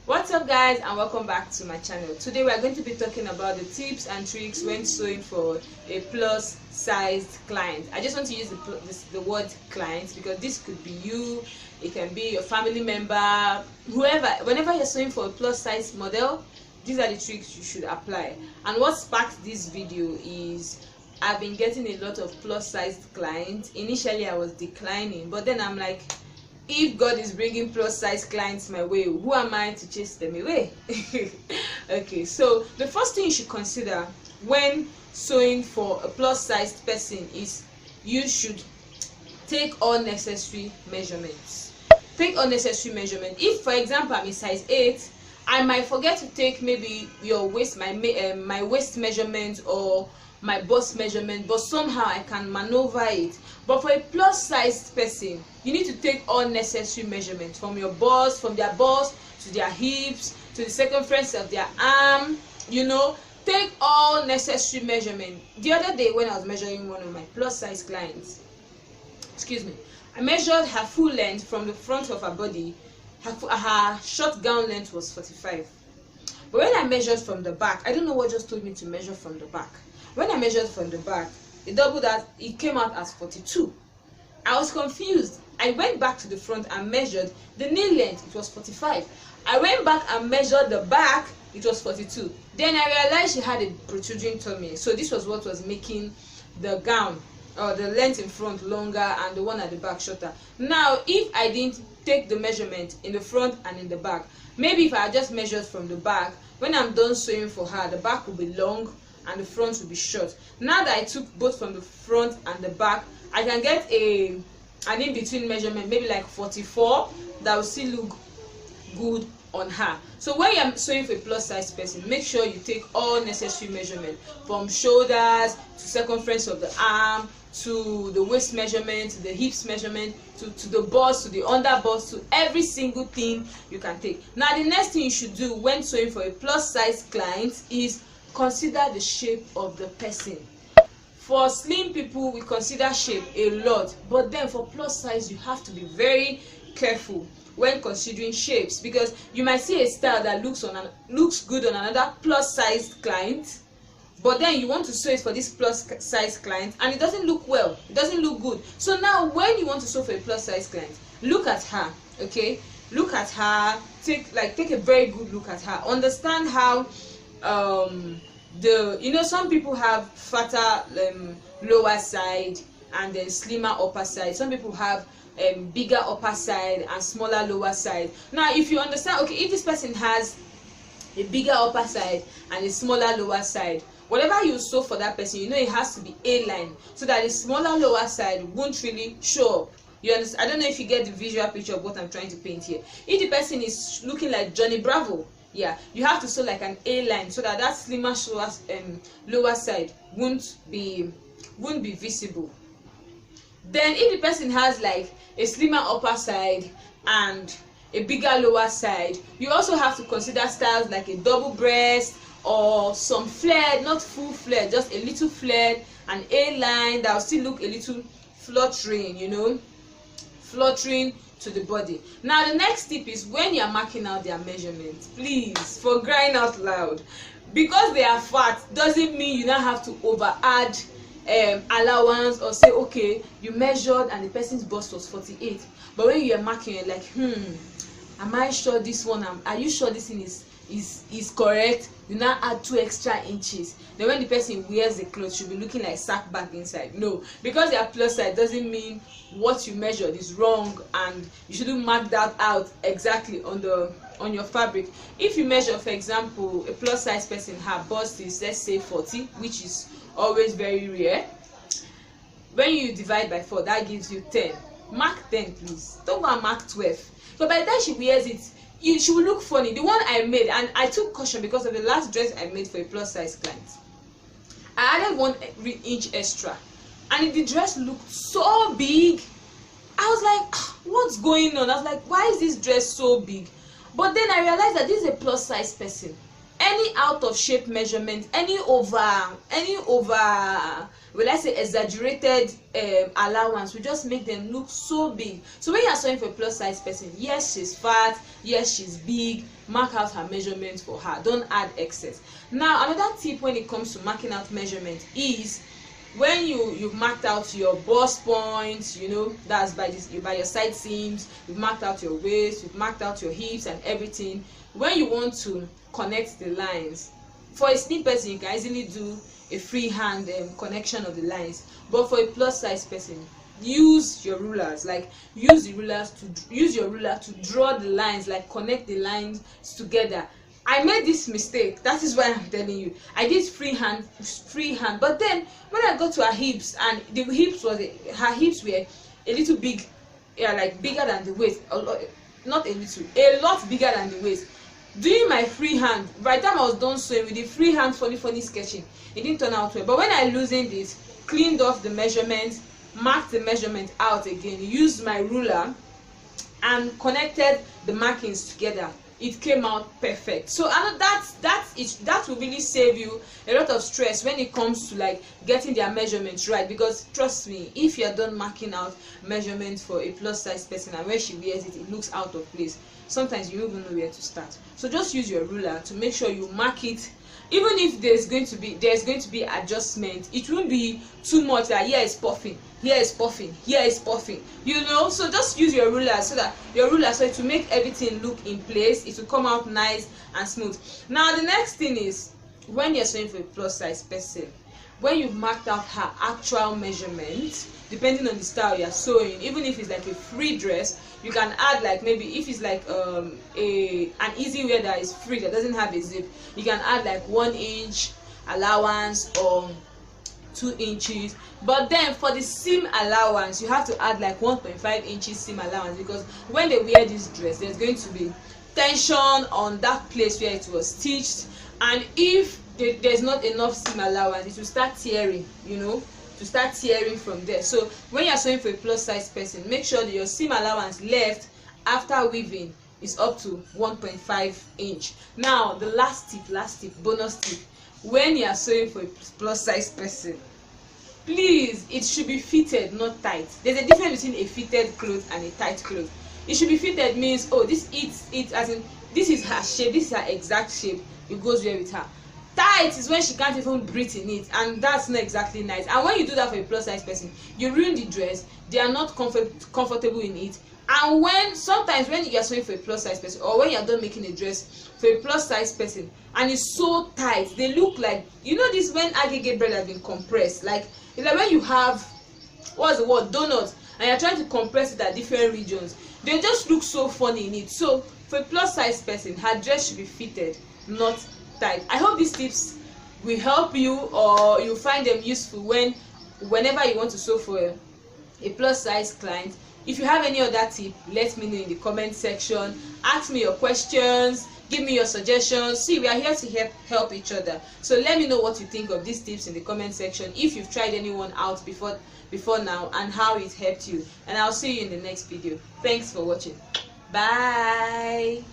What's up guys, and welcome back to my channel. Today we are going to be talking about the tips and tricks when sewing for a plus sized client. I just want to use the word client because this could be you, it can be your family member, whoever. Whenever you're sewing for a plus size model, these are the tricks you should apply. And what sparked this video is I've been getting a lot of plus sized clients. Initially I was declining, but then I'm like, if God is bringing plus size clients my way, who am I to chase them away? Okay, so the first thing you should consider when sewing for a plus sized person is you should take all necessary measurements. Take all necessary measurements. If, for example, I'm a size 8, I might forget to take maybe your waist, my waist measurement or my bust measurement, but somehow I can maneuver it. But for a plus sized person, you need to take all necessary measurements from your bust, from their bust to their hips to the circumference of their arm. Take all necessary measurements. The other day when I was measuring one of my plus size clients, I measured her full length from the front of her body. Her short gown length was 45, but when I measured from the back, I don't know what just told me to measure from the back. When I measured from the back, it came out as 42. I was confused. I went back to the front and measured the knee length. It was 45. I went back and measured the back. It was 42. Then I realized she had a protruding tummy, so this was what was making the gown or the length in front longer and the one at the back shorter. Now if I didn't take the measurement in the front and in the back, maybe if I just measured from the back, when I'm done sewing for her, the back will be long and the front will be short. Now that I took both from the front and the back, I can get an in-between measurement, maybe like 44, that will still look good on her. So when you're sewing for a plus size person, make sure you take all necessary measurements, from shoulders to circumference of the arm, to the waist measurement, to the hips measurement, to the bust, to the under bust, to every single thing you can take. Now the next thing you should do when sewing for a plus size client is consider the shape of the person. For slim people, we consider shape a lot, but then for plus size you have to be very careful when considering shapes, because you might see a style that looks good on another plus sized client, but then you want to sew it for this plus size client and it doesn't look well, it doesn't look good. So now when you want to sew for a plus size client, look at her. Okay, look at her, take a very good look at her. Understand how some people have fatter lower side and then slimmer upper side. Some people have bigger upper side and smaller lower side. Now if you understand, okay, if this person has a bigger upper side and a smaller lower side, whatever you sew for that person, it has to be A-line, so that the smaller lower side won't really show up. You understand? I don't know if you get the visual picture of what I'm trying to paint here. If the person is looking like Johnny Bravo, yeah, you have to sew like an A-line so that that slimmer lower side won't be visible. Then if the person has like a slimmer upper side and a bigger lower side, you also have to consider styles like a double breast or some flared, not full flared, just a little flared, an A-line that will still look a little fluttering, fluttering to the body. Now the next tip is when you're marking out their measurements, please, for crying out loud, because they are fat doesn't mean you now have to over add allowance or say, okay, you measured and the person's bust was 48, but when you're marking, you're like, am I sure this one, are you sure this thing is correct? You now add 2 extra inches. Then when the person wears the clothes, she'll be looking like sack bag inside. No, because they are plus size doesn't mean what you measured is wrong and you shouldn't mark that out exactly on your fabric. If you measure, for example, a plus size person, her bust is, let's say, 40, which is always very rare. When you divide by 4, that gives you 10. Mark 10, please. Don't go and mark 12. So by the time she wears it, she will look funny. The one I made, and I took caution because of the last dress I made for a plus size client, I added 1 inch extra and the dress looked so big. I was like, what's going on? I was like, why is this dress so big? But then I realized that this is a plus size person. any out of shape measurement, any over will I say exaggerated allowance will just make them look so big. So when you are sewing for a plus size person, yes, she's fat, yes, she's big, mark out her measurement for her. Don't add excess. Now another tip when it comes to marking out measurement is when you've marked out your bust points, you know, that's by your side seams, you've marked out your waist, you've marked out your hips and everything. When you want to connect the lines, for a slim person you can easily do a freehand connection of the lines, but for a plus size person, use your rulers. Like use your ruler to draw the lines, like connect the lines together. I made this mistake, that is why I'm telling you. I did freehand, but then when I got to her hips, and her hips were a little big, yeah, like bigger than the waist, not a little, a lot bigger than the waist. Doing my freehand, by the time I was done sewing with the freehand funny sketching, it didn't turn out well. But when I loosened it, cleaned off the measurements, marked the measurement out again, used my ruler and connected the markings together, it came out perfect. So that will really save you a lot of stress when it comes to like getting their measurements right, because trust me, if you're done marking out measurements for a plus size person and when she wears it, it looks out of place, sometimes you don't even know where to start. So just use your ruler to make sure you mark it. Even if there's going to be adjustment, it won't be too much that here is puffing, here is puffing, here is puffing, you know. So just use your ruler so to make everything look in place, it will come out nice and smooth. Now the next thing is, when you're sewing for a plus size person, when you've marked out her actual measurement, depending on the style you're sewing, even if it's like a free dress, you can add, like maybe if it's like an easy wear that is free, that doesn't have a zip, you can add like 1 inch allowance or 2 inches. But then for the seam allowance, you have to add like 1.5 inches seam allowance, because when they wear this dress, there's going to be tension on that place where it was stitched, and if there's not enough seam allowance, it will start tearing, you know, to start tearing from there. So when you're sewing for a plus size person, make sure that your seam allowance left after weaving is up to 1.5 inch. Now the last tip, bonus tip, when you are sewing for a plus size person, please, it should be fitted, not tight. There's a difference between a fitted cloth and a tight cloth. It should be fitted means, oh, this as in this is her shape, this is her exact shape, it goes well with her. Tight is when she can't even breathe in it, and that's not exactly nice. And when you do that for a plus size person, you ruin the dress, they are not comfortable in it. And sometimes when you are sewing for a plus size person, or when you are done making a dress for a plus size person and it's so tight, they look like, you know, this when aggregate bread has been compressed, like it's like when you have, what's the word, donut, and you're trying to compress it at different regions, they just look so funny in it. So for a plus size person, her dress should be fitted, not tight. I hope these tips will help you, or you find them useful whenever you want to sew for a plus size client. If you have any other tip, let me know in the comment section. Ask me your questions, give me your suggestions. See, we are here to help each other. So let me know what you think of these tips in the comment section, if you've tried anyone out before now and how it helped you. And I'll see you in the next video. Thanks for watching. Bye.